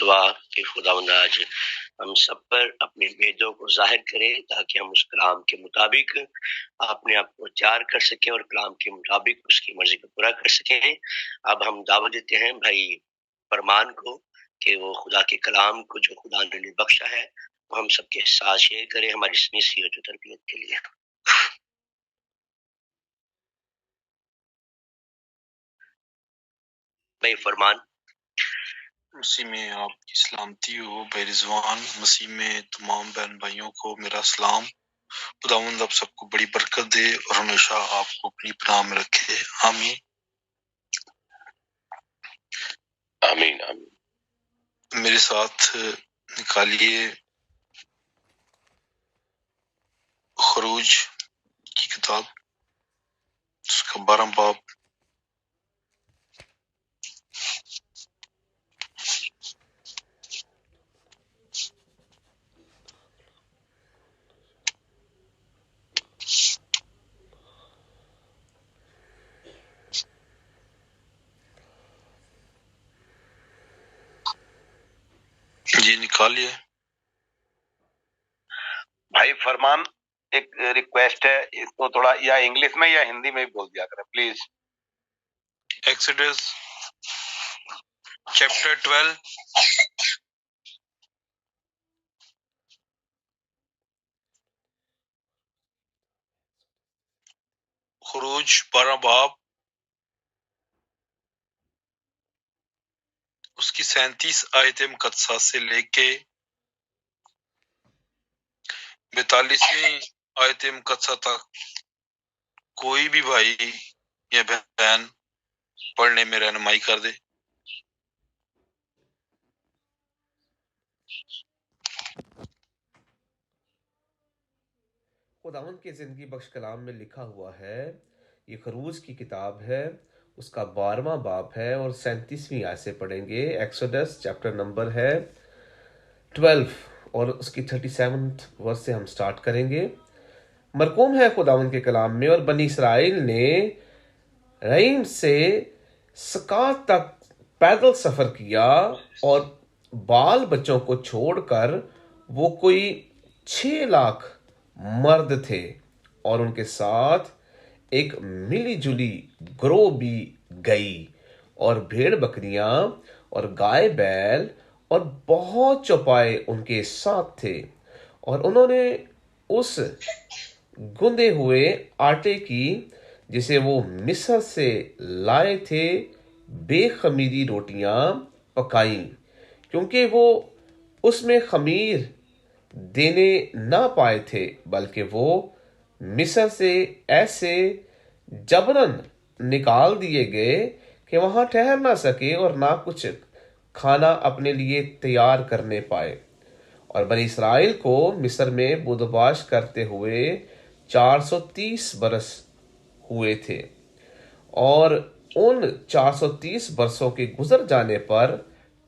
دعا کہ خداوند آج ہم سب پر اپنے بیدوں کو ظاہر کرے تاکہ ہم اس کلام کے مطابق اپنے آپ کو تیار کر سکیں اور کلام کے مطابق اس کی مرضی کو پورا کر سکیں۔ اب ہم دعوت دیتے ہیں بھائی فرمان کو کہ وہ خدا کے کلام کو جو خدا نے بخشا ہے وہ ہم سب کے ساتھ شیئر کرے ہماری نصیحت و تربیت کے لیے۔ بھائی فرمان۔ مسیح میں آپ کی سلامتی ہو بھائی رضوان، مسیح میں تمام بہن بھائیوں کو میرا سلام۔ خداوند آپ سب کو بڑی برکت دے اور ہمیشہ آپ کو اپنی پناہ میں رکھے، آمین آمین آمین۔ میرے ساتھ نکالیے خروج کی کتاب، اس کا 12 باب۔ جی نکالیے۔ بھائی فرمان، ایک ریکویسٹ ہے، اس کو تھوڑا یا انگلش میں یا ہندی میں بول دیا کریں پلیز۔ ایکسوڈس چیپٹر 12 خروج 12 باب، اس کی 37 آیت مقدسہ سے لے کے 42ویں آیت مقدسہ تک کوئی بھی بھائی یا بہن پڑھنے میں رہنمائی کر دے۔ خداوند کے زندگی بخش کلام میں لکھا ہوا ہے، یہ خروج کی کتاب ہے، اس کا 12واں باب ہے اور 37ویں آیت سے پڑھیں گے۔ ایکسوڈس چیپٹر نمبر ہے 12 اور اس کی 37 ورس سے ہم سٹارٹ کریں گے۔ مرقوم ہے خداوند کے کلام میں، اور بنی اسرائیل نے رعیم سے سکات تک پیدل سفر کیا اور بال بچوں کو چھوڑ کر وہ کوئی 6 لاکھ مرد تھے، اور ان کے ساتھ ایک ملی جلی گروہ بھی گئی، اور بھیڑ بکریاں اور گائے بیل اور بہت چوپائے ان کے ساتھ تھے، اور انہوں نے اس گندے ہوئے آٹے کی جسے وہ مصر سے لائے تھے بے خمیری روٹیاں پکائیں، کیونکہ وہ اس میں خمیر دینے نہ پائے تھے، بلکہ وہ مصر سے ایسے جبراً نکال دیے گئے کہ وہاں ٹھہر نہ سکے اور نہ کچھ کھانا اپنے لیے تیار کرنے پائے۔ اور بنی اسرائیل کو مصر میں بدوباش کرتے ہوئے 430 برس ہوئے تھے، اور ان 430 برسوں کے گزر جانے پر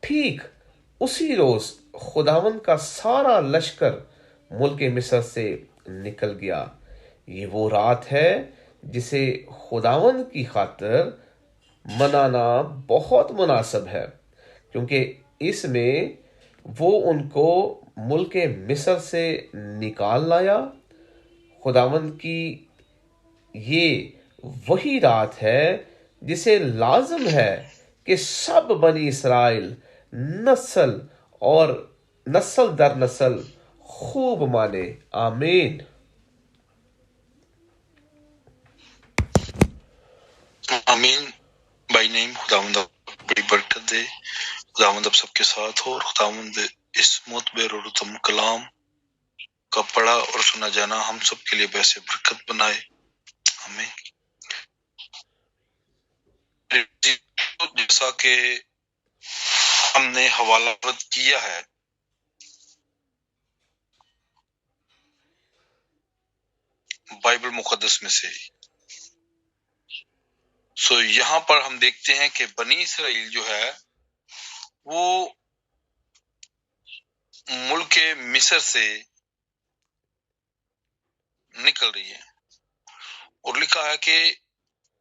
ٹھیک اسی روز خداوند کا سارا لشکر ملک مصر سے نکل گیا۔ یہ وہ رات ہے جسے خداوند کی خاطر منانا بہت مناسب ہے، کیونکہ اس میں وہ ان کو ملک مصر سے نکال لایا۔ خداوند کی یہ وہی رات ہے جسے لازم ہے کہ سب بنی اسرائیل نسل در نسل خوب مانے۔ آمین۔ آمین۔ بائی نیم خداوند بڑی برکت دے، خداوند اب سب کے ساتھ ہو، اور خداوند اس معتبر اور اتم کلام کا پڑھا اور سنا جانا ہم سب کے لیے ویسے برکت بنائے۔ آمین۔ جیسا کہ ہم نے حوالہ رد کیا ہے، بائبل مقدس میں سے، یہاں پر ہم دیکھتے ہیں کہ بنی اسرائیل جو ہے وہ ملک مصر سے نکل رہی ہے، اور لکھا ہے کہ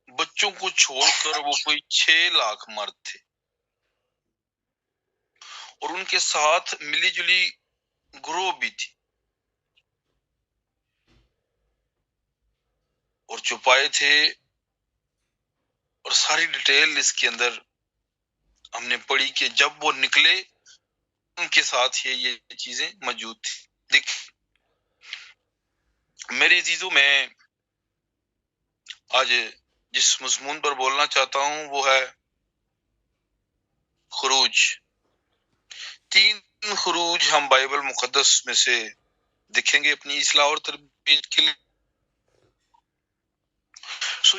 بچوں کو چھوڑ کر وہ کوئی 6 لاکھ مرد تھے، اور ان کے ساتھ ملی جلی گروہ بھی تھی اور چھپائے تھے، اور ساری ڈیٹیل اس کے اندر ہم نے پڑھی کہ جب وہ نکلے ان کے ساتھ یہ چیزیں موجود تھی. دیکھ میرے عزیزوں، میں آج جس مضمون پر بولنا چاہتا ہوں وہ ہے خروج. 3 خروج ہم بائبل مقدس میں سے دیکھیں گے اپنی اصلاح اور تربیت کے لیے.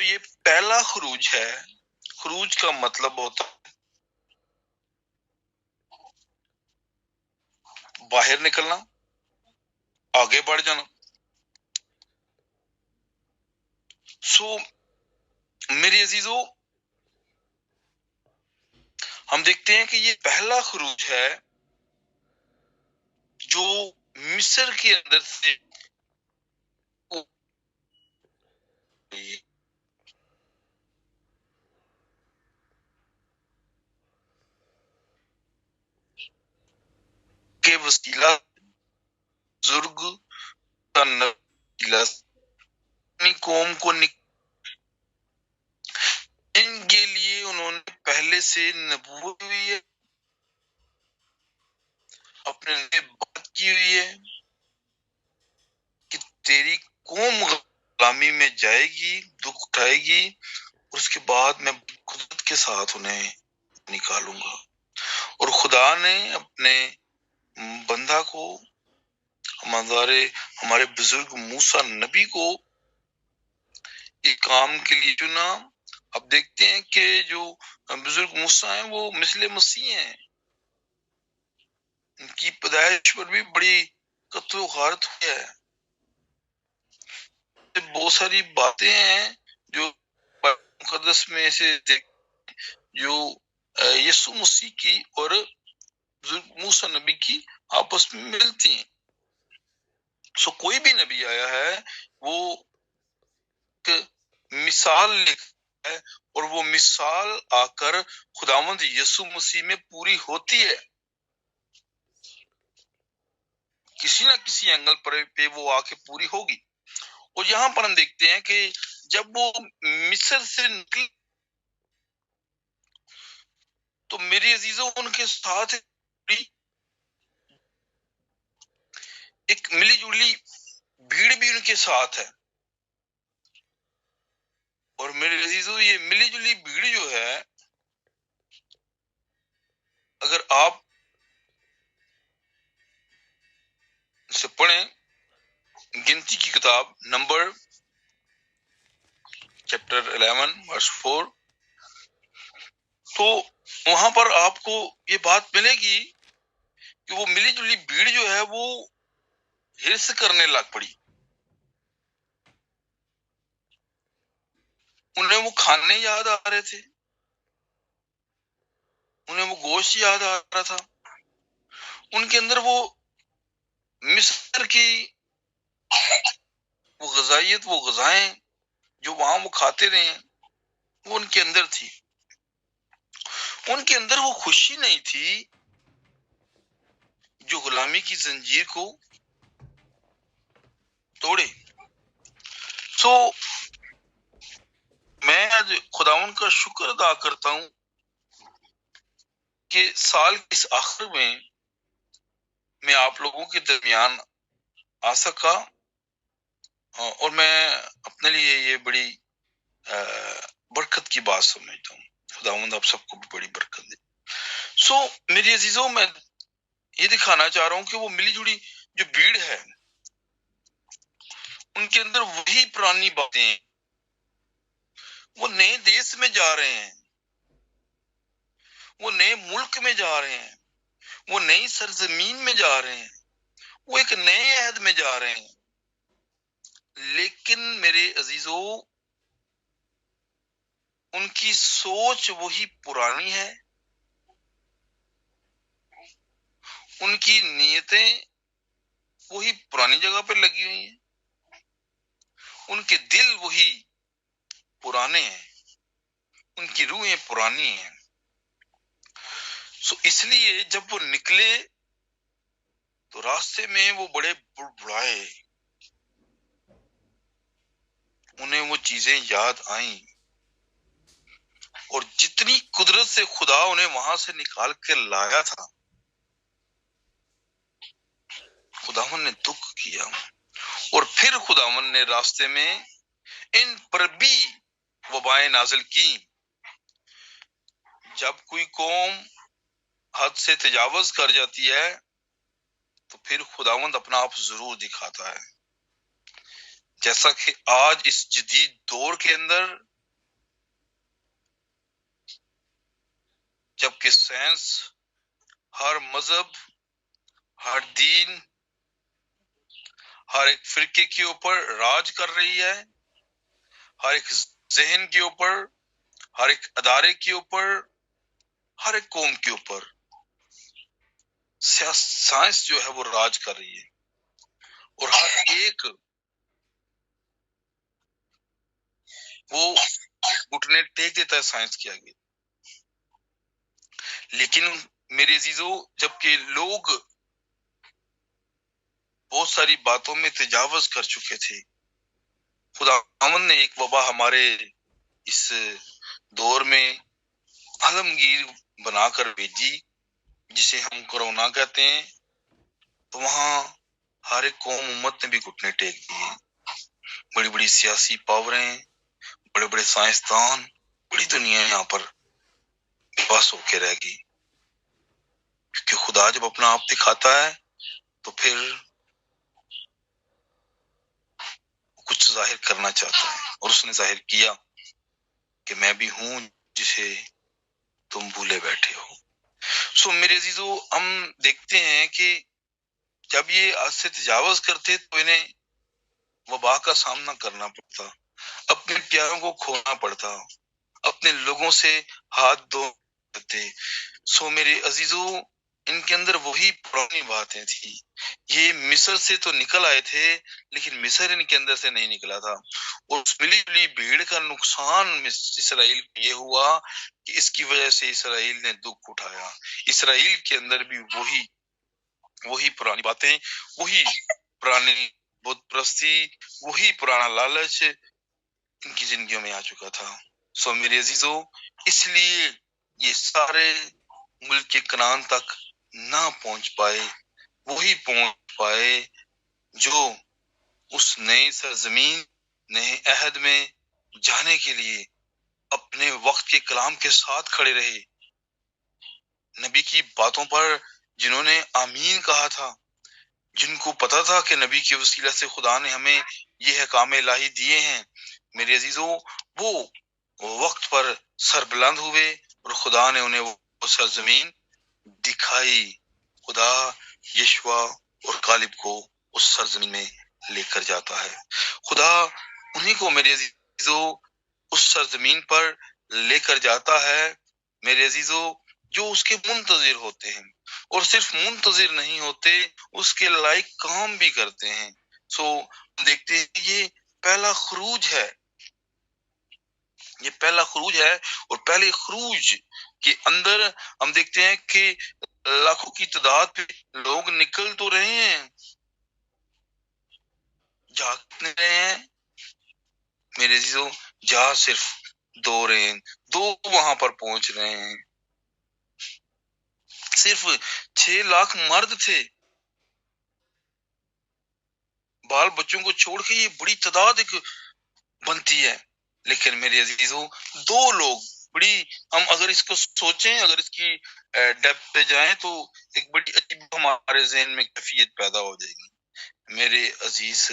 یہ پہلا خروج ہے. خروج کا مطلب ہوتا ہے باہر نکلنا، آگے بڑھ جانا. میرے عزیزوں، ہم دیکھتے ہیں کہ یہ پہلا خروج ہے جو مصر کے اندر سے کے وسیلہ بزرگ کا وسیلہ اپنی قوم کو ان کے لیے انہوں نے پہلے سے نبوت ہوئی ہے، اپنے لیے بات کی ہوئی ہے کہ تیری قوم غلامی میں جائے گی، دکھ اٹھائے گی، اور اس کے بعد میں قدرت کے ساتھ انہیں نکالوں گا. اور خدا نے اپنے بندہ کو، ہمارے بزرگ موسیٰ نبی کو ایک کام کے لیے چنا. اب دیکھتے ہیں کہ جو بزرگ موسیٰ ہیں وہ مثل مسیح ہیں. ان کی پیدائش پر بھی بڑی قتل و غارت ہوئی ہے. بہت ساری باتیں ہیں جو مقدس میں سے جو یسوع مسیح کی اور بزرگ موسیٰ نبی کی آپس میں ملتی ہیں. کوئی بھی نبی آیا ہے وہ مثال لکھتا ہے، اور وہ مثال آ کر خداوند یسوع مسیح میں پوری ہوتی ہے. کسی نہ کسی اینگل پہ وہ آ کے پوری ہوگی. اور یہاں پر ہم دیکھتے ہیں کہ جب وہ مصر سے نکل تو میری عزیزوں ان کے ساتھ ایک ملی جلی بھیڑ بھی ان کے ساتھ ہے. اور میرے عزیزوں یہ ملی جلی بھیڑ جو ہے، اگر آپ سے پڑھیں گنتی کی کتاب نمبر چیپٹر 11 ورس 4، تو وہاں پر آپ کو یہ بات ملے گی کہ وہ ملی جلی بھیڑ جو ہے وہ ہرس کرنے لگ پڑی. انہیں وہ کھانے یاد آ رہے تھے، انہیں وہ گوشت یاد آ رہا تھا، ان کے اندر وہ مصر کی وہ غذائیت، وہ غذائیں جو وہاں وہ کھاتے رہے ہیں وہ ان کے اندر تھی. ان کے اندر وہ خوشی نہیں تھی جو غلامی کی زنجیر کو توڑے. میں آج خداوند کا شکر ادا کرتا ہوں کہ سال کے اس آخر میں آپ لوگوں کے درمیان آ سکا، اور میں اپنے لیے یہ بڑی برکت کی بات سمجھتا ہوں. خداوند آپ سب کو بھی بڑی برکت دے. میری عزیزوں، میں یہ دکھانا چاہ رہا ہوں کہ وہ ملی جڑی جو بھیڑ ہے ان کے اندر وہی پرانی باتیں ہیں. وہ نئے دیش میں جا رہے ہیں، وہ نئے ملک میں جا رہے ہیں، وہ نئی سرزمین میں جا رہے ہیں، وہ ایک نئے عہد میں جا رہے ہیں. لیکن میرے عزیزوں، ان کی سوچ وہی پرانی ہے، ان کی نیتیں وہی پرانی جگہ پہ لگی ہوئی ہیں، ان کے دل وہی پرانے ہیں، ان کی روحیں پرانی ہیں. سو اس لیے جب وہ نکلے تو راستے میں وہ بڑے بڑھائے، انہیں وہ چیزیں یاد آئیں، اور جتنی قدرت سے خدا انہیں وہاں سے نکال کے لایا تھا، خداوند نے دکھ کیا، اور پھر خداوند نے راستے میں ان پر بھی وبائیں نازل کی۔ جب کوئی قوم حد سے تجاوز کر جاتی ہے تو پھر خداوند اپنا آپ ضرور دکھاتا ہے، جیسا کہ آج اس جدید دور کے اندر جبکہ سائنس ہر مذہب، ہر دین، ہر ایک فرقے کے اوپر راج کر رہی ہے، ہر ایک ذہن کے اوپر، ہر ایک ادارے کے اوپر، ہر ایک قوم کے اوپر سائنس جو ہے وہ راج کر رہی ہے، اور ہر ایک وہ گھٹنے ٹیک دیتا ہے سائنس کے آگے۔ لیکن میرے عزیزو، جبکہ لوگ بہت ساری باتوں میں تجاوز کر چکے تھے، خداوند نے ایک وبا ہمارے اس دور میں عالمگیر بنا کر بھیجی، جسے ہم کرونا کہتے ہیں، تو وہاں ہر ایک قوم امت نے بھی گھٹنے ٹیک دیے، بڑی بڑی سیاسی پاوریں، بڑے بڑے سائنسدان، بڑی دنیا یہاں پر بس ہو کے رہ گئی، کیونکہ خدا جب اپنا آپ دکھاتا ہے تو پھر کچھ ظاہر کرنا چاہتا ہے، اور اس نے ظاہر کیا کہ میں بھی ہوں جسے تم بھولے بیٹھے ہو۔ سو میرے عزیزو، ہم دیکھتے ہیں کہ جب یہ آج سے تجاوز کرتے تو انہیں وبا کا سامنا کرنا پڑتا، اپنے پیاروں کو کھونا پڑتا، اپنے لوگوں سے ہاتھ دھونے پڑتے۔ سو میرے عزیزو، ان کے اندر وہی پرانی باتیں تھی، یہ مصر سے تو نکل آئے تھے لیکن مصر ان کے اندر سے نہیں نکلا تھا، اور اس ملی جلی بھیڑ کا نقصان اسرائیل کو یہ ہوا کہ اس کی وجہ سے اسرائیل نے دکھ اٹھایا۔ اسرائیل کے اندر بھی وہی پرانی باتیں، وہی پرانی بت پرستی، وہی پرانا لالچ ان کی زندگیوں میں آ چکا تھا۔ سو میرے عزیزو، اس لیے یہ سارے ملک کے کنعان تک نہ پہنچ پائے، وہی پہنچ پائے جو اس نئی سرزمین، نئے عہد میں جانے کے لیے اپنے وقت کے کلام کے ساتھ کھڑے رہے، نبی کی باتوں پر جنہوں نے آمین کہا تھا، جن کو پتا تھا کہ نبی کے وسیلہ سے خدا نے ہمیں یہ احکام الہی دیے ہیں، میرے عزیزو، وہ وقت پر سربلند ہوئے اور خدا نے انہیں وہ سرزمین دکھائی۔ خدا یشوع اور کالب کو اس سرزمین میں لے کر جاتا ہے، خدا انہیں کو میرے عزیزو اس سرزمین پر لے کر جاتا ہے، میرے عزیزو، جو اس کے منتظر ہوتے ہیں، اور صرف منتظر نہیں ہوتے، اس کے لائق کام بھی کرتے ہیں۔ سو دیکھتے ہیں یہ پہلا خروج ہے، یہ پہلا خروج ہے، اور پہلے خروج کے اندر ہم دیکھتے ہیں کہ لاکھوں کی تعداد پہ لوگ نکل تو رہے ہیں، جا رہے ہیں میرے عزیزو، جا صرف دو وہاں پر پہنچ رہے ہیں، صرف 6 لاکھ مرد تھے، بال بچوں کو چھوڑ کے یہ بڑی تعداد ایک بنتی ہے، لیکن میرے عزیزو 2 لوگ بڑی، ہم اگر اس کو سوچیں، اگر اس کی ڈیپتھ پہ جائیں تو ایک بڑی عجیب ہمارے ذہن میں کیفیت پیدا ہو جائے گی۔ میرے عزیز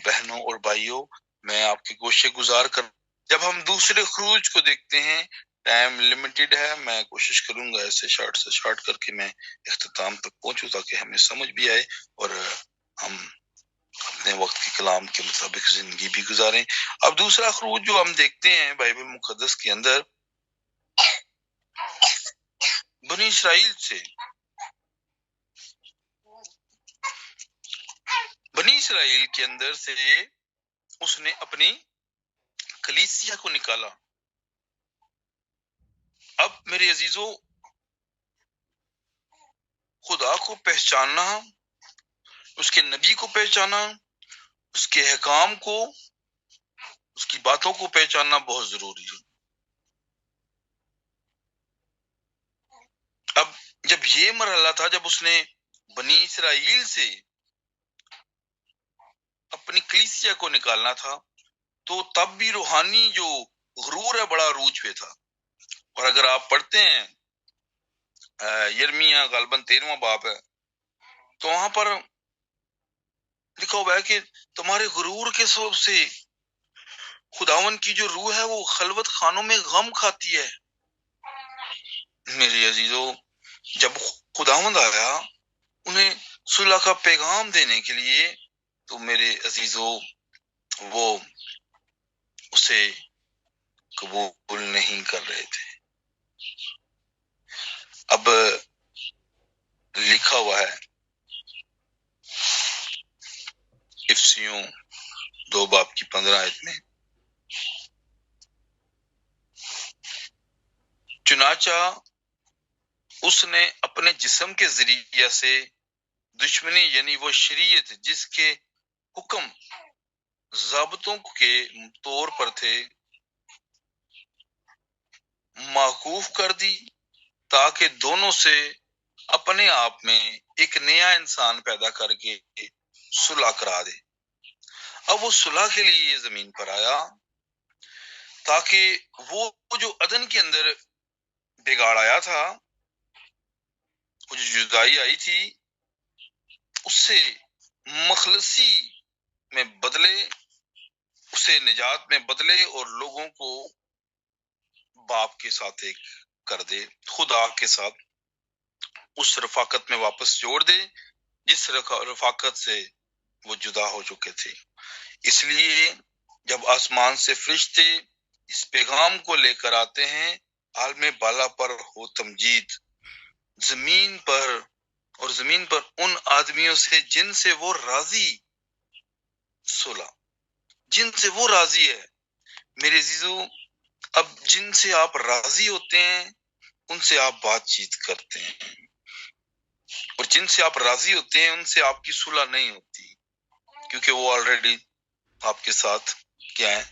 بہنوں اور بھائیوں، میں آپ کے گوشے گزار کر جب ہم دوسرے خروج کو دیکھتے ہیں، ٹائم لمیٹڈ ہے، میں کوشش کروں گا ایسے شارٹ کر کے میں اختتام تک پہنچوں تاکہ ہمیں سمجھ بھی آئے اور ہم اپنے وقت کے کلام کے مطابق زندگی بھی گزاریں۔ اب دوسرا خروج جو ہم دیکھتے ہیں بائبل مقدس کے اندر، بنی اسرائیل کے اندر سے اس نے اپنی کلیسیا کو نکالا۔ اب میرے عزیزو، خدا کو پہچاننا، اس کے نبی کو پہچانا، اس کے احکام کو، اس کی باتوں کو پہچاننا بہت ضروری ہے۔ اب جب یہ مرحلہ تھا، جب اس نے بنی اسرائیل سے اپنی کلیسیا کو نکالنا تھا، تو تب بھی روحانی جو غرور ہے بڑا عروج پہ تھا۔ اور اگر آپ پڑھتے ہیں یرمیہ غالباً 13واں باب ہے، تو وہاں پر لکھا ہوا ہے کہ تمہارے غرور کے سبب سے خداون کی جو روح ہے وہ خلوت خانوں میں غم کھاتی ہے۔ میرے عزیزو، جب خداوند آیا انہیں صلح کا پیغام دینے کے لیے، تو میرے عزیزو وہ اسے قبول نہیں کر رہے تھے۔ اب لکھا ہوا ہے افسیوں 2 باب کی 15 آیت میں، چنانچہ اس نے اپنے جسم کے ذریعے سے دشمنی، یعنی وہ شریعت جس کے حکم ضابطوں کے طور پر تھے، موقوف کر دی، تاکہ دونوں سے اپنے آپ میں ایک نیا انسان پیدا کر کے صلح کرا دے۔ اب وہ صلح کے لیے یہ زمین پر آیا، تاکہ وہ جو عدن کے اندر بگاڑ آیا تھا، وہ جو جدائی آئی تھی، اس سے مخلصی میں بدلے، اسے نجات میں بدلے، اور لوگوں کو باپ کے ساتھ ایک کر دے، خدا کے ساتھ اس رفاقت میں واپس جوڑ دے جس رفاقت سے وہ جدا ہو چکے تھے۔ اس لیے جب آسمان سے فرشتے اس پیغام کو لے کر آتے ہیں، عالم بالا پر ہو تمجید، زمین پر ان آدمیوں سے جن سے وہ راضی، صلح جن سے وہ راضی ہے۔ میرے عزیزو، اب جن سے آپ راضی ہوتے ہیں ان سے آپ بات چیت کرتے ہیں، اور جن سے آپ راضی ہوتے ہیں ان سے آپ کی صلح نہیں ہوتی، کیونکہ وہ آلریڈی آپ کے ساتھ کیا ہے،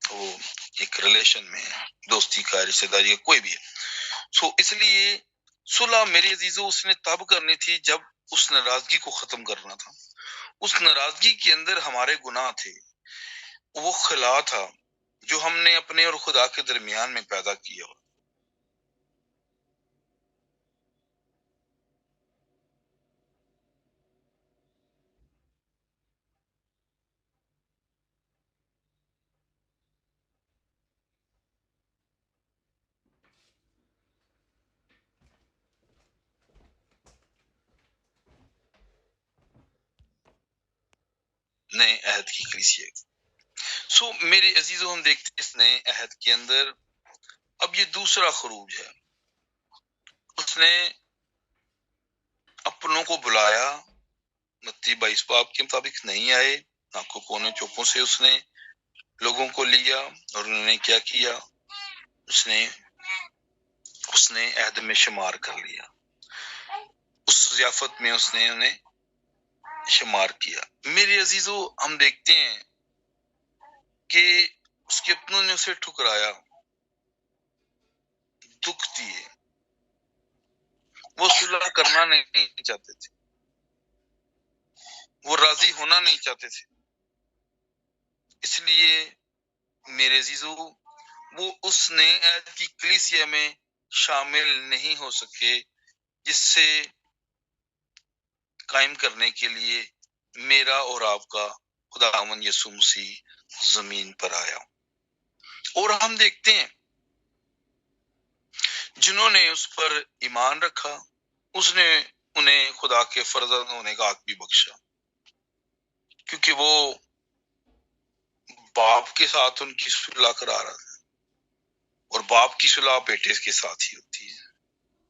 وہ ایک ریلیشن میں ہے، دوستی کا، رشتہ داری کا، کوئی بھی ہے۔ اس لیے صلح میری عزیزو اس نے تب کرنی تھی جب اس ناراضگی کو ختم کرنا تھا۔ اس ناراضگی کے اندر ہمارے گناہ تھے، وہ خلا تھا جو ہم نے اپنے اور خدا کے درمیان میں پیدا کیا۔ نئے عہد کی کلیسیا۔ میرے عزیزو، ہم دیکھتے ہیں اس نئے عہد کے اندر اب یہ دوسرا خروج ہے۔ اس نے اپنوں کو بلایا، متی 22 باب کے مطابق نہیں آئے، آنکھوں کونے چوکوں سے اس نے لوگوں کو لیا، اور انہوں نے کیا کیا، اس نے عہد میں شمار کر لیا، اس ضیافت میں اس نے انہیں شمار کیا۔ میرے عزیزو، ہم دیکھتے ہیں کہ اس کے اپنوں نے اسے ٹھکرایا، دکھ دیے، وہ صلح کرنا نہیں چاہتے تھے، وہ راضی ہونا نہیں چاہتے تھے۔ اس لیے میرے عزیزو، وہ اس نئے عہد کی کلیسیا میں شامل نہیں ہو سکے جس سے قائم کرنے کے لیے میرا اور آپ کا خداوند یسوع مسیح زمین پر آیا۔ اور ہم دیکھتے ہیں جنہوں نے اس پر ایمان رکھا، اس نے انہیں خدا کے فرزند ہونے کا حق بھی بخشا، کیونکہ وہ باپ کے ساتھ ان کی صلح کرا رہا تھا، اور باپ کی صلح بیٹے کے ساتھ ہی ہوتی ہے،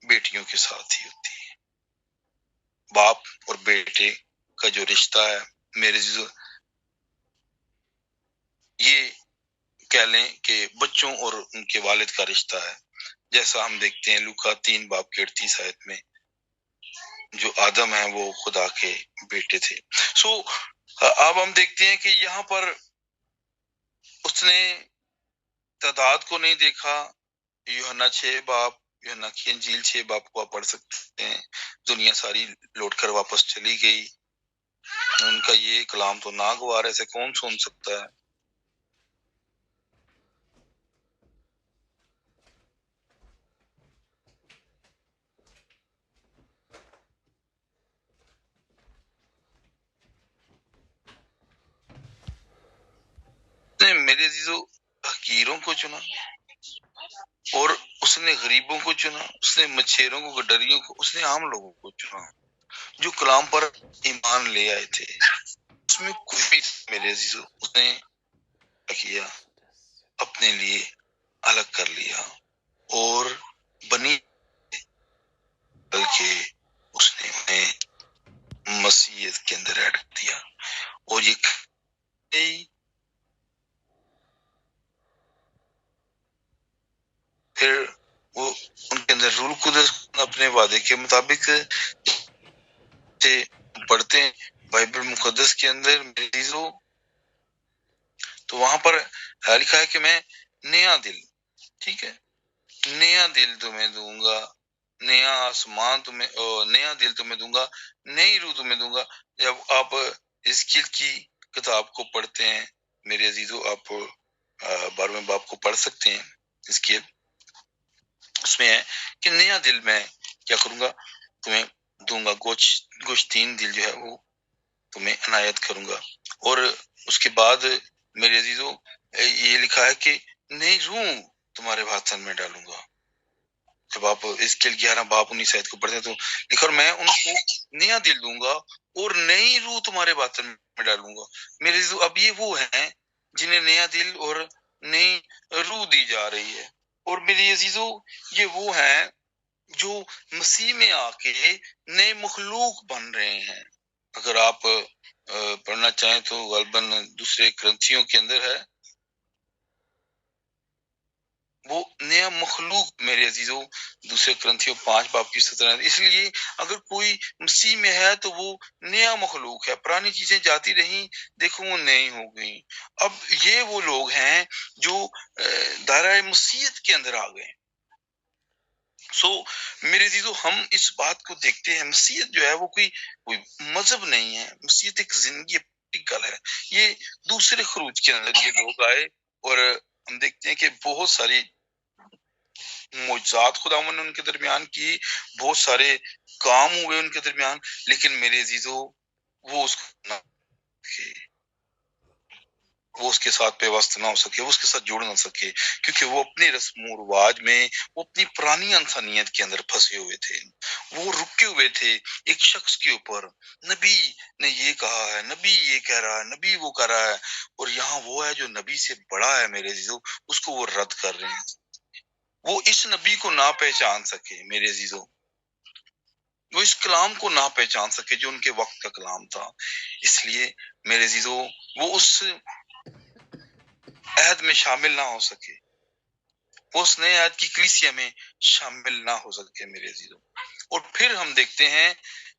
بیٹیوں کے ساتھ ہی ہوتی ہے۔ باپ اور بیٹے کا جو رشتہ ہے میرے عزیزو، یہ کہہ لیں کہ بچوں اور ان کے والد کا رشتہ ہے، جیسا ہم دیکھتے ہیں لوکا 3 باب کے 38 آیت میں، جو آدم ہیں وہ خدا کے بیٹے تھے. سو اب ہم دیکھتے ہیں کہ یہاں پر اس نے تعداد کو نہیں دیکھا. یوحنا 6 باب، یوحنا کی انجیل 6 باب کو آپ پڑھ سکتے ہیں. دنیا ساری لوٹ کر واپس چلی گئی. ان کا یہ کلام تو ناگوار ہے، اسے کون سن سکتا ہے. میرے عزیزو حقیروں کو چنا اور اس نے غریبوں کو چنا، اس نے مچھیروں کو، گڈریوں کو، اس نے عام لوگوں کو چنا جو کلام پر ایمان لے آئے تھے. اس میں کوئی بھی میرے عزیزو اس نے کیا، اپنے لیے الگ کر لیا اور بنی، بلکہ اس نے انہیں مسیحیت کے اندر ایڈ کر دیا. اور یہ پھر وہ ان کے اندر روح القدس اپنے وعدے کے مطابق سے پڑھتے ہیں بائبل مقدس کے اندر میرے عزیزو، تو وہاں پر لکھا ہے کہ میں نیا دل، ٹھیک ہے، نیا دل تمہیں دوں گا، نیا آسمان تمہیں، نیا دل تمہیں دوں گا، نئی روح تمہیں دوں گا. جب آپ حزقیل کی کتاب کو پڑھتے ہیں میرے عزیزو، آپ 12ویں باب کو پڑھ سکتے ہیں حزقیل. اس میں ہے کہ نیا دل میں کیا کروں گا، تمہیں دوں گا، گوشتین دل جو ہے وہ تمہیں عنایت کروں گا. اور اس کے بعد میرے عزیزو یہ لکھا ہے کہ نئی روح تمہارے باطن میں ڈالوں گا. جب آپ حزقیل 11 باب 19 آیت کو پڑھتے ہیں تو لکھا، اور میں ان کو نیا دل دوں گا اور نئی روح تمہارے باطن میں ڈالوں گا. میرے عزیزو اب یہ وہ ہیں جنہیں نیا دل اور نئی روح دی جا رہی ہے. اور میری عزیزو یہ وہ ہیں جو مسیح میں آ کے نئے مخلوق بن رہے ہیں. اگر آپ پڑھنا چاہیں تو غالباً دوسرے کرنتھیوں کے اندر ہے وہ نیا مخلوق میرے عزیزو، دوسرے کرنتھیوں 5 باب کی 17. اس لیے اگر کوئی مسیح میں ہے تو وہ نیا مخلوق ہے، پرانی چیزیں جاتی رہیں، دیکھو وہ نئی ہو گئی. اب یہ وہ لوگ ہیں جو دائرہ مسیحیت کے اندر آ گئے. سو میرے عزیزو ہم اس بات کو دیکھتے ہیں، مسیحیت جو ہے وہ کوئی مذہب نہیں ہے، مسیحیت ایک زندگی پریکٹیکل ہے. یہ دوسرے خروج کے اندر یہ لوگ آئے اور ہم دیکھتے ہیں کہ بہت ساری معجزات خداوند نے ان کے درمیان کی، بہت سارے کام ہوئے ان کے درمیان، لیکن میرے عزیزو وہ اس کو وہ اس کے ساتھ پیوست نہ ہو سکے، وہ اس کے ساتھ جڑ نہ سکے، کیونکہ وہ اپنی رسم و رواج میں، وہ اپنی پرانی انسانیت کے اندر پھنسے ہوئے تھے. وہ رکے ہوئے تھے ایک شخص کے اوپر، نبی نے یہ کہا ہے، نبی یہ کہہ رہا ہے، نبی وہ کہہ رہا ہے، اور یہاں وہ ہے جو نبی سے بڑا ہے میرے عزیزو، اس کو وہ رد کر رہے ہیں. وہ اس نبی کو نہ پہچان سکے میرے عزیزو، وہ اس کلام کو نہ پہچان سکے جو ان کے وقت کا کلام تھا. اس لیے میرے عزیزو وہ اس عہد میں شامل نہ ہو سکے، وہ اس نئے عہد کی کلیسیا میں شامل نہ ہو سکے میرے عزیزو. اور پھر ہم دیکھتے ہیں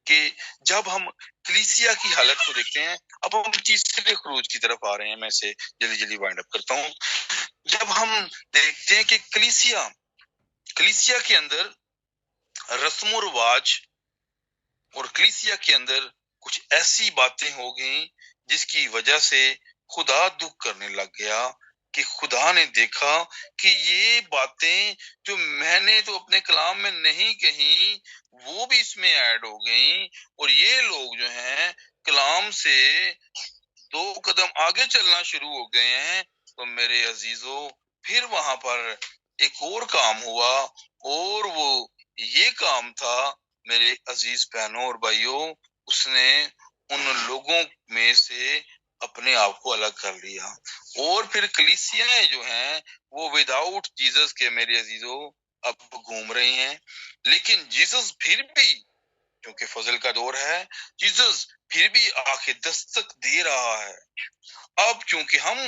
کہ جب ہم کلیسیا کی حالت کو دیکھتے ہیں، اب ہم تیسرے خروج کی طرف آ رہے ہیں، میں اسے جلدی وائنڈ اپ کرتا ہوں. جب ہم دیکھتے ہیں کہ کلیسیا کے اندر رسم و رواج اور کلیسیا کے اندر کچھ ایسی باتیں ہو گئیں جس کی وجہ سے خدا دکھ کرنے لگ گیا، کہ خدا نے دیکھا کہ یہ باتیں جو میں نے تو اپنے کلام میں نہیں کہیں وہ بھی اس میں ایڈ ہو گئیں، اور یہ لوگ جو ہیں کلام سے 2 قدم آگے چلنا شروع ہو گئے ہیں. تو میرے عزیزو پھر وہاں پر ایک اور کام ہوا، اور وہ یہ کام تھا میرے عزیز بہنوں اور بھائیوں، اس نے ان لوگوں میں سے اپنے آپ کو الگ کر لیا. اور پھر کلیسیاں جو ہیں وہ وداؤٹ جیزس کے میرے عزیزو اب گھوم رہی ہیں. لیکن جیزس پھر بھی، کیونکہ فضل کا دور ہے، جیزس پھر بھی آ کے دستک دے رہا ہے. اب چونکہ ہم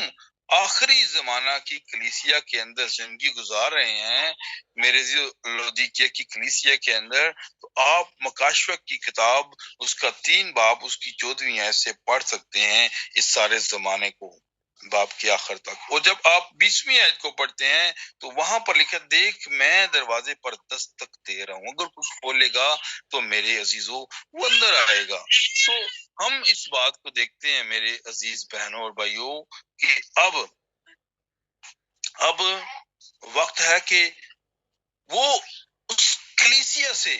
آخری زمانہ کی کلیسیا کے اندر زندگی گزار رہے ہیں، میرے لودیکیا کی کلیسیا کے اندر، تو آپ مکاشوہ کی کتاب اس کا 3 باب اس کی 14ویں آیت سے پڑھ سکتے ہیں اس سارے زمانے کو، باب کے آخر تک۔ اور جب آپ 20ویں آیت کو پڑھتے ہیں تو وہاں پر لکھا، دیکھ میں دروازے پر دستک دے رہا ہوں، اگر کچھ کھولے گا تو میرے عزیزو وہ اندر آئے گا۔ تو ہم اس بات کو دیکھتے ہیں میرے عزیز بہنوں اور بھائیوں کہ اب وقت ہے کہ وہ اس کلیسیا سے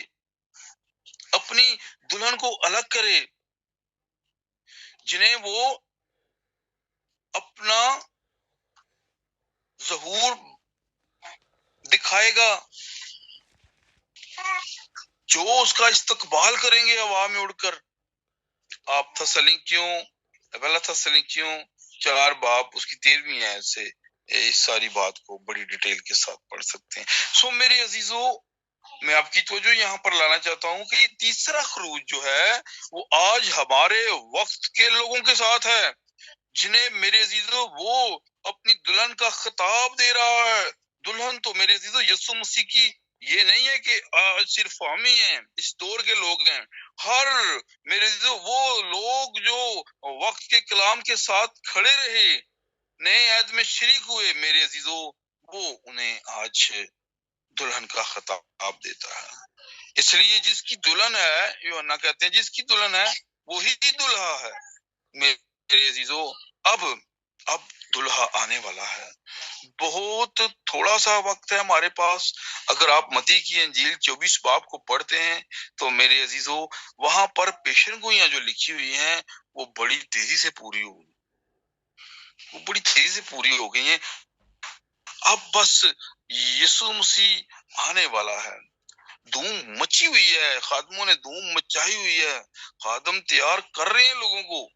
اپنی دلہن کو الگ کرے، جنہیں وہ اپنا ظہور دکھائے گا، جو اس کا استقبال کریں گے ہوا میں اڑ کر۔ آپ پہلا تسلنیکیوں 4 باب اس کی 13ویں آیت سے اس ساری بات کو بڑی ڈیٹیل کے ساتھ پڑھ سکتے ہیں۔ سو میرے عزیزو، میں آپ کی توجہ یہاں پر لانا چاہتا ہوں کہ یہ تیسرا خروج جو ہے وہ آج ہمارے وقت کے لوگوں کے ساتھ ہے، جنہیں میرے عزیزو وہ اپنی دلہن کا خطاب دے رہا ہے۔ دلہن تو میرے عزیزو یسوع مسیح کی، یہ نہیں ہے کہ آج صرف ہم ہی ہیں، اس دور کے لوگ ہیں، ہر میرے عزیزو وہ لوگ جو وقت کے کلام کے ساتھ کھڑے رہے، نئے عہد میں شریک ہوئے، میرے عزیزو وہ انہیں آج دلہن کا خطاب دیتا ہے۔ اس لیے جس کی دلہن ہے، یوحنا کہتے ہیں جس کی دلہن ہے وہی دلہا ہے۔ میرے عزیزو، اب دلہا آنے والا ہے، بہت تھوڑا سا وقت ہے ہمارے پاس۔ اگر آپ متی کی انجیل 24 باب کو پڑھتے ہیں تو میرے عزیزو وہاں پر پیشن گوئیاں جو لکھی ہوئی ہیں وہ بڑی تیزی سے پوری ہو گئی ہیں۔ اب بس یسوع مسیح آنے والا ہے، دھوم مچی ہوئی ہے، خادموں نے دھوم مچائی ہوئی ہے، خادم تیار کر رہے ہیں لوگوں کو۔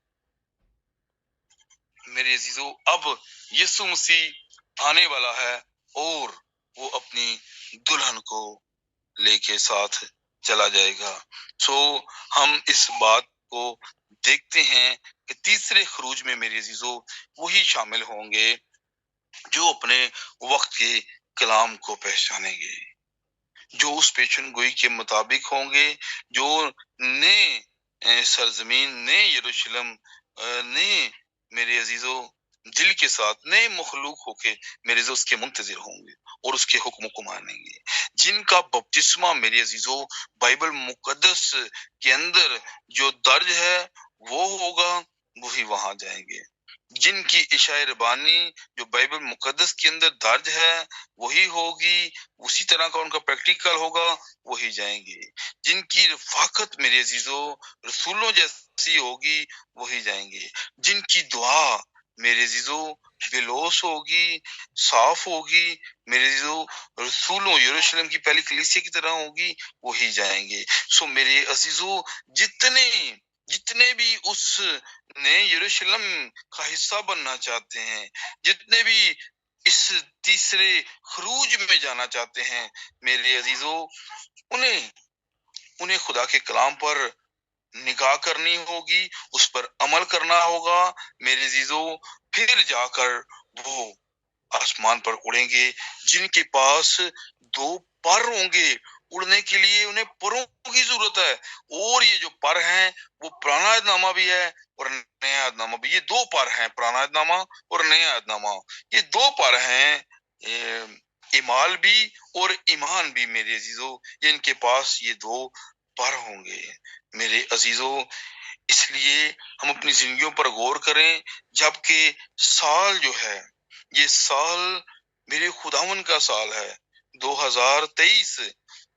میرے عزیزو، اب یسوع مسیح آنے والا ہے اور وہ اپنی دلہن کو لے کے ساتھ چلا جائے گا۔ سو ہم اس بات کو دیکھتے ہیں کہ تیسرے خروج میں میرے عزیزو وہی شامل ہوں گے جو اپنے وقت کے کلام کو پہچانیں گے، جو اس پیشن گوئی کے مطابق ہوں گے، جو نئے سرزمین، نئے یروشلم، نئے میرے عزیزو دل کے ساتھ، نئے مخلوق ہو کے میرے عزیزو اس کے منتظر ہوں گے اور اس کے حکموں کو مانیں گے، جن کا بپتسمہ میرے عزیزو بائبل مقدس کے اندر جو درج ہے وہ ہوگا، وہی وہاں جائیں گے۔ جن کی عشاء ربانی جو بائبل مقدس کے اندر درج ہے وہی ہوگی، اسی طرح کا ان کا پریکٹیکل ہوگا، وہی جائیں گے۔ جن کی رفاقت میرے عزیزو رسولوں جیسی ہوگی وہی جائیں گے۔ جن کی دعا میرے عزیزو بلوس ہوگی، صاف ہوگی، میرے عزیزو رسولوں یروشلم کی پہلی کلیسیا کی طرح ہوگی، وہی جائیں گے۔ سو میرے عزیزو، جتنے بھی اس نئے یروشلم کا حصہ بننا چاہتے ہیں، جتنے بھی اس تیسرے خروج میں جانا چاہتے ہیں، میرے عزیزو انہیں خدا کے کلام پر نگاہ کرنی ہوگی، اس پر عمل کرنا ہوگا میرے عزیزو، پھر جا کر وہ آسمان پر اڑیں گے۔ جن کے پاس 2 پر ہوں گے، اڑنے کے لیے انہیں پروں کی ضرورت ہے، اور یہ جو پر ہیں وہ پرانا عہد نامہ بھی ہے اور نیا عہد نامہ بھی، یہ 2 پر ہیں، پرانا عہد نامہ اور نیا عہد نامہ، یہ 2 پر ہیں، ایمال بھی اور ایمان بھی میرے عزیزو، ان کے پاس یہ 2 پر ہوں گے میرے عزیزو۔ اس لیے ہم اپنی زندگیوں پر غور کریں، جبکہ سال جو ہے یہ سال میرے خداون کا سال ہے، 2023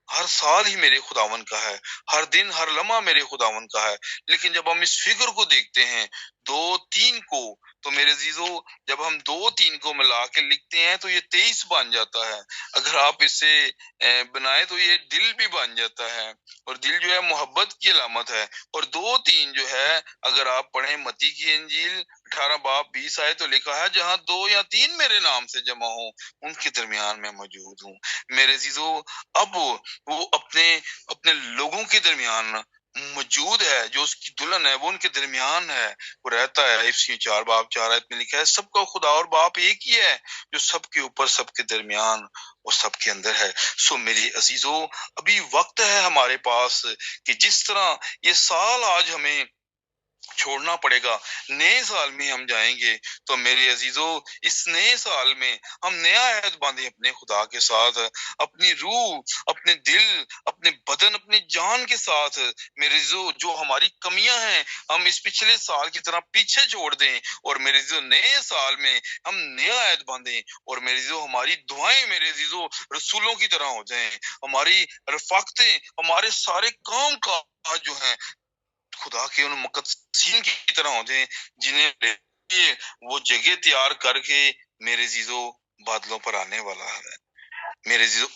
ہر سال ہی میرے خداون کا ہے، ہر دن ہر لمحہ میرے خداون کا ہے، لیکن جب ہم اس فگر کو دیکھتے ہیں 2-3 کو، تو میرے عزیزو جب ہم 2-3 کو ملا کے لکھتے ہیں تو یہ 23 بن جاتا ہے۔ اگر آپ اسے بنائیں تو یہ دل بھی بن جاتا ہے، اور دل جو ہے محبت کی علامت ہے، اور 2-3 جو ہے اگر آپ پڑھیں متی کی انجیل 18 باب 20 آئے تو لکھا ہے، جہاں 2 یا 3 میرے نام سے جمع ہوں ان کے درمیان میں موجود ہوں۔ میرے عزیزو، اب وہ اپنے لوگوں کے درمیان موجود ہے، جو اس کی دلہن ہے وہ ان کے درمیان ہے، وہ رہتا ہے۔ افسیوں 4:4 میں لکھا ہے سب کا خدا اور باپ ایک ہی ہے، جو سب کے اوپر، سب کے درمیان اور سب کے اندر ہے۔ سو میری عزیزو، ابھی وقت ہے ہمارے پاس کہ جس طرح یہ سال آج ہمیں چھوڑنا پڑے گا، نئے سال میں ہم جائیں گے، تو میرے عزیزو اس نئے سال میں ہم نیا عہد باندھیں اپنے خدا کے ساتھ، اپنی روح، اپنے دل، اپنے بدن، اپنی جان کے ساتھ۔ میرے عزیزو جو ہماری کمیاں ہیں ہم اس پچھلے سال کی طرح پیچھے چھوڑ دیں، اور میرے عزیزو نئے سال میں ہم نیا عہد باندھیں، اور میرے عزیزو ہماری دعائیں میرے عزیزو رسولوں کی طرح ہو جائیں، ہماری رفاقتیں، ہمارے سارے کام کاج جو ہیں خدا کے ان مقدسین کی طرح ہو جائیں، جنہیں وہ جگہ تیار کر کے میرے عزیزو بادلوں پر آنے والا ہے۔ میرے عزیزو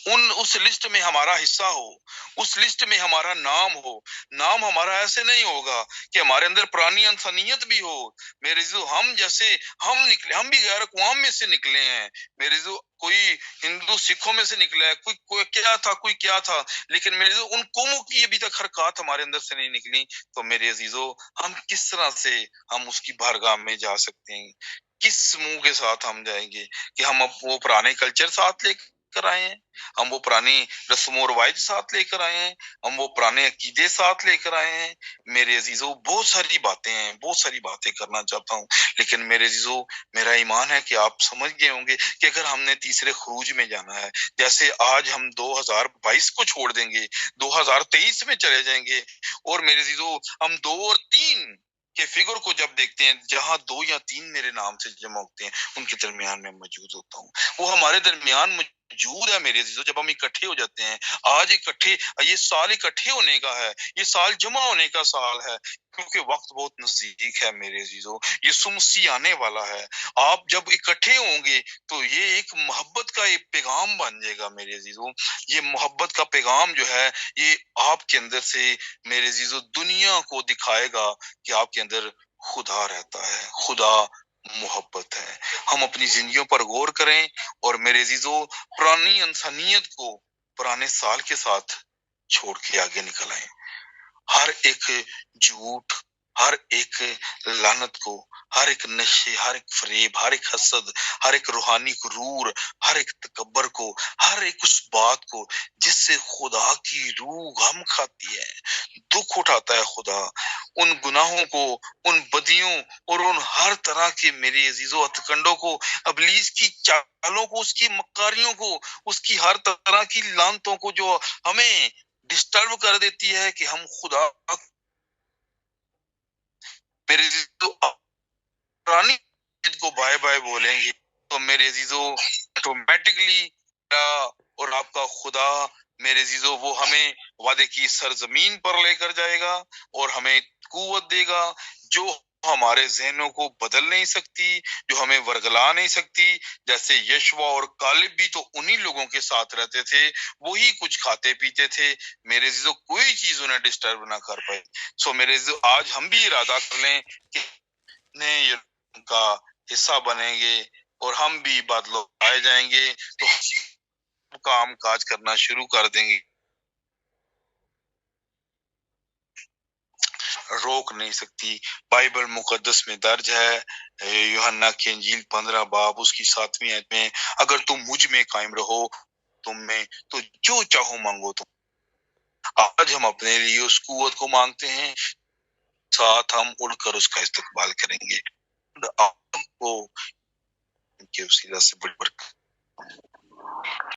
اس لسٹ میں ہمارا حصہ ہو، اس لسٹ میں ہمارا نام ہو۔ نام ہمارا ایسے نہیں ہوگا کہ ہمارے اندر پرانی انسانیت بھی ہو۔ میرے عزیزو ہم جیسے ہم نکلے، ہم بھی غیر اقوام میں سے نکلے ہیں۔ میرے عزیزو کوئی ہندو سکھوں میں سے نکلا ہے، کوئی کیا تھا، کوئی کیا تھا، لیکن میرے عزیزو ان قوموں کی ابھی تک حرکات ہمارے اندر سے نہیں نکلی۔ تو میرے عزیزو ہم کس طرح سے ہم اس کی بارگاہ میں جا سکتے ہیں؟ کس منہ کے ساتھ ہم جائیں گے؟ کہ ہم اب وہ پرانے کلچر ساتھ لے کر آئے ہیں، ہم وہ پرانی رسم و رواج ساتھ لے کر آئے ہیں، ہم وہ پرانے عقیدے ساتھ لے کر آئے ہیں؟ میرے عزیزو بہت ساری باتیں ہیں، بہت ساری باتیں کرنا چاہتا ہوں، لیکن میرے عزیزو میرا ایمان ہے کہ آپ سمجھ گئے ہوں گے کہ اگر ہم نے تیسرے خروج میں جانا ہے، جیسے آج ہم 2022 کو چھوڑ دیں گے، 2023 میں چلے جائیں گے، اور میرے عزیزو ہم 2 اور 3 کے فگر کو جب دیکھتے ہیں، جہاں 2 یا 3 میرے نام سے جمع ہوتے ہیں ان کے درمیان میں موجود ہوتا ہوں، وہ ہمارے درمیان موجود ہے میرے عزیزو۔ جب ہم اکٹھے ہو جاتے ہیں، آج اکٹھے، یہ سال اکٹھے ہونے کا ہے، یہ سال جمع ہونے کا سال ہے، کیونکہ وقت بہت نزدیک ہے میرے عزیزو، یسوع مسیح آنے والا ہے۔ آپ جب اکٹھے ہوں گے تو یہ ایک محبت کا ایک پیغام بن جائے گا میرے عزیزو۔ یہ محبت کا پیغام جو ہے یہ آپ کے اندر سے میرے عزیزو دنیا کو دکھائے گا کہ آپ کے اندر خدا رہتا ہے، خدا محبت ہے۔ ہم اپنی زندگیوں پر غور کریں، اور میرے عزیزو پرانی انسانیت کو پرانے سال کے ساتھ چھوڑ کے آگے نکل آئیں۔ ہر ایک جھوٹ، ہر ایک لعنت کو، ہر ایک نشے، ہر ایک فریب، ہر ایک حسد، ہر ایک روحانی غرور، ہر ایک تکبر کو، ہر ایک اس بات کو جس سے خدا کی روح غم کھاتی ہے، دکھ اٹھاتا ہے خدا، ان گناہوں کو، ان بدیوں اور ان ہر طرح کے میرے عزیزو ہتھکنڈوں کو، ابلیس کی چالوں کو، اس کی مکاریوں کو، اس کی ہر طرح کی لعنتوں کو جو ہمیں ڈسٹرب کر دیتی ہے کہ ہم خدا میرے عزیزو پرانی کو بائے بائے بولیں گے، تو میرے عزیزو آٹومیٹکلی اور آپ کا خدا میرے عزیزو وہ ہمیں وعدے کی سرزمین پر لے کر جائے گا، اور ہمیں قوت دے گا جو ہمارے ذہنوں کو بدل نہیں سکتی، جو ہمیں ورگلا نہیں سکتی۔ جیسے یشوا اور کالب بھی تو انہی لوگوں کے ساتھ رہتے تھے، وہی کچھ کھاتے پیتے تھے، میرے عزیزو کوئی چیز انہیں ڈسٹرب نہ کر پائے۔ سو میرے عزیزو آج ہم بھی ارادہ کر لیں کہ نئے کا حصہ بنیں گے، اور ہم بھی بادلوں آئے جائیں گے تو کام کاج کرنا شروع کر دیں گے، روک نہیں سکتی۔ بائبل مقدس میں درج ہے، یوحنا کی انجیل 15 باب اس کی 7ویں آیت میں، اگر تم مجھ میں قائم رہو، تم میں، تو جو چاہو مانگو تم۔ آج ہم اپنے لیے اس قوت کو مانگتے ہیں، ساتھ ہم اڑ کر اس کا استقبال کریں گے۔ آپ کو ان کے وسیلہ سے بڑی برکت۔